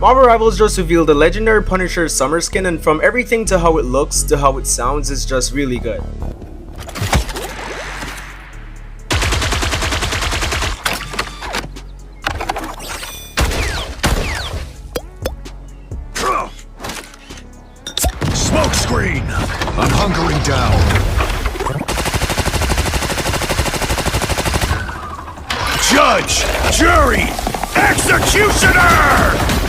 Marvel Rivals just revealed the legendary Punisher summer skin, and from everything to how it looks to how it sounds, it's just really good. Smoke screen! I'm hunkering down. Judge! Jury! Executioner!